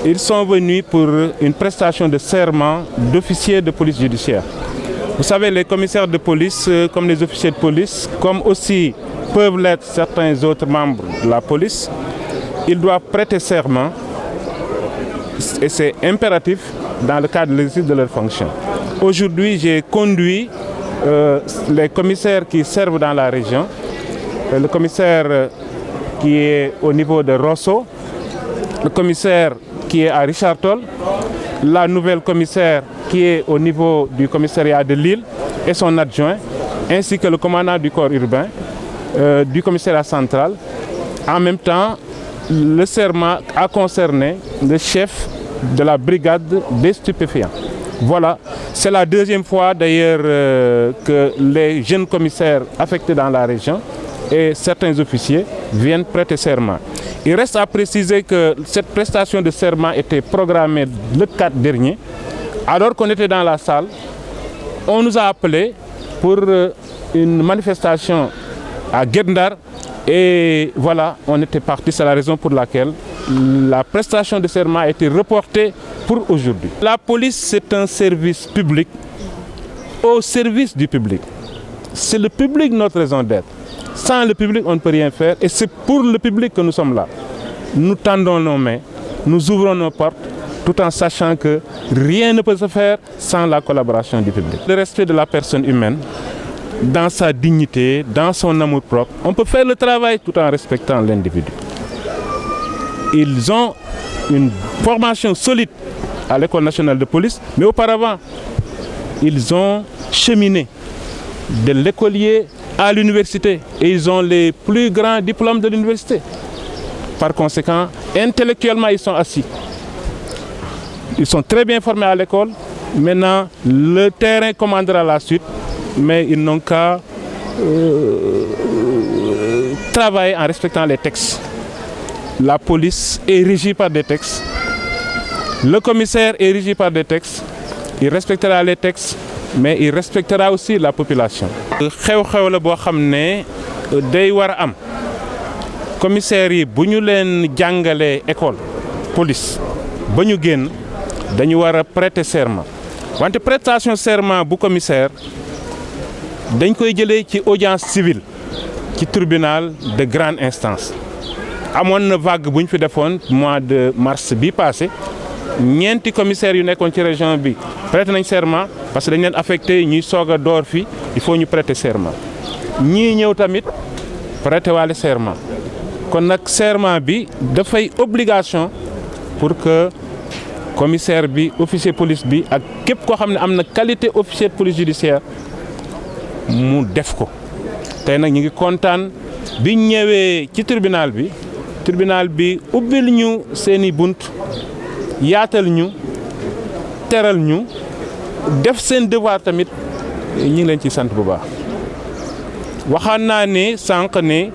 Ils sont venus pour une prestation de serment d'officiers de police judiciaire. Vous savez, les commissaires de police, comme les officiers de police, comme aussi peuvent l'être certains autres membres de la police, ils doivent prêter serment et c'est impératif dans le cadre de l'exercice de leurs fonctions. Aujourd'hui, j'ai conduit les commissaires qui servent dans la région, le commissaire qui est au niveau de Rosso, le commissaire qui est à Richard Toll, la nouvelle commissaire qui est au niveau du commissariat de Lille et son adjoint, ainsi que le commandant du corps urbain, du commissariat central. En même temps, le serment a concerné le chef de la brigade des stupéfiants. Voilà, c'est la deuxième fois d'ailleurs que les jeunes commissaires affectés dans la région et certains officiers viennent prêter serment. Il reste à préciser que cette prestation de serment était programmée le 4 dernier. Alors qu'on était dans la salle, on nous a appelés pour une manifestation à Guet-Ndar et voilà, on était parti. C'est la raison pour laquelle la prestation de serment a été reportée pour aujourd'hui. La police, c'est un service public au service du public. C'est le public notre raison d'être. Sans le public, on ne peut rien faire et c'est pour le public que nous sommes là. Nous tendons nos mains, nous ouvrons nos portes tout en sachant que rien ne peut se faire sans la collaboration du public. Le respect de la personne humaine, dans sa dignité, dans son amour-propre, on peut faire le travail tout en respectant l'individu. Ils ont une formation solide à l'École nationale de police, mais auparavant, ils ont cheminé de l'écolier à l'université et ils ont les plus grands diplômes de l'université. Par conséquent, intellectuellement, ils sont assis. Ils sont très bien formés à l'école. Maintenant, le terrain commandera la suite, mais ils n'ont qu'à travailler en respectant les textes. La police est régie par des textes. Le commissaire est régi par des textes. Il respectera les textes, mais il respectera aussi la population. xew-xew la boo xam ne day war a am commissaires yi bu ñu leen jàngalee école police ba ñu génn dañu war a prêter serment wante prestation serment bu commissaire dañ koy jëlee ci audience civile ci tribunal de grande instance. amoon na vague bu ñu fi defoon mois de mars bi passé ñeenti commissaires yu nekkoon ci région bi prêter nañ serment parce que dañ leen affecté ñuy soog a door fi il faut ñu prêter serment ñii ñëw tamit prêter waale serment kon nag serment bi dafay obligation pour que commissaire bi officier police bi ak képp koo xam ne am na qualité officier de police judiciaire mu def ko. tey nag ñu ngi kontaan bi ñëwee ci tribunal bi ubbil ñu seeni bunt yaatal ñu teral ñu def seen devoir tamit ñu ngi leen ci sant bu baax. waxaan naa ne sànq ne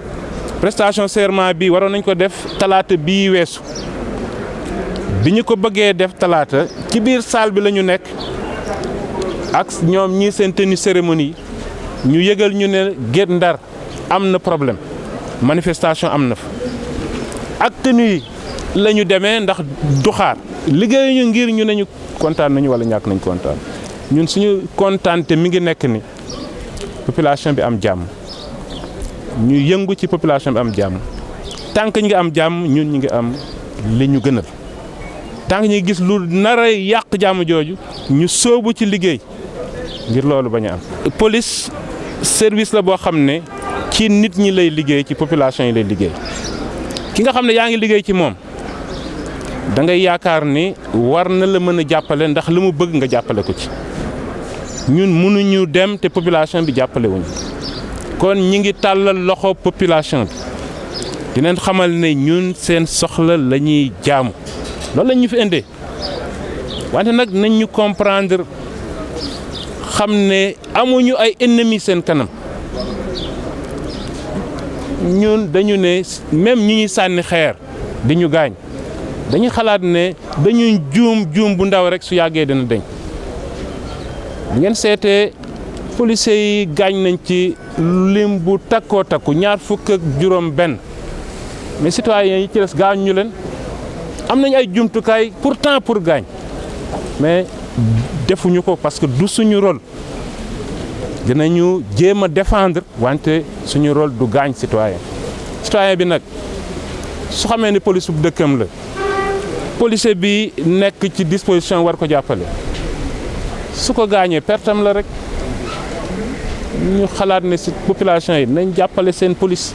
prestation serment bi waroon nañ ko def talaata bii weesu bi ñu ko bëggee def talaata ci biir salle bi la ñu nekk ak ñoom ñii seen tenue cérémonie ñu yëgal ñu ne Guet-Ndar am na problème manifestation am na fa ak tenue yi la ñu demee ndax du xaar liggéey ñu ngir ñu ne ñu kontaan nañu wala ñàkk nañ kontaan ñun suñu kontaante mi ngi nekk ni population bi am jàmm ñu yëngu ci population bi am jàmm tant que ñu ngi am jàmm ñun ñu ngi am li ñu gënal tant que ñu ngi gis lu nar a yàq jàmm jooju ñu sóobu ci liggéey ngir loolu bañ a am. police service la boo xam ne ci nit ñi lay liggéey ci population yi lay liggéey ki nga xam ne yaa ngi liggéey ci moom da ngay yaakaar ni war na la mën a jàppale ndax li mu bëgg nga jàppale ko ci ñun mënuñu dem te population bi jàppale wuñu kon ñi ngi tàllal loxo population bi dinañ xamal ne ñun seen soxla la ñuy jaamu loolu la ñu fi indee wante nag nañ ñu comprendre xam ne amuñu ay ennemis seen kanam ñun dañu ne même ñi ñuy sànni xeer di ñu gaañ dañuy xalaat ne dañuy juum bu ndaw rek su yàggee dina deñ ngeen seetee policiers yi gaañ nañ ci lim bu takkoo takku 25 mais citoyens yi ci des gaañ ñu leen am nañ ay jumtukaay pourtant pour gaañ mais defuñu ko parce que du suñu rôle. dinañu jéem a défendre wante suñu rôle du gaañ citoyen bi nag su xamee ni police bu dëkkam la policier bi nekk ci disposition war ko jàppale su ko gaañee pertam la rek ñu xalaat ne ci population yi nañ jàppale seen police.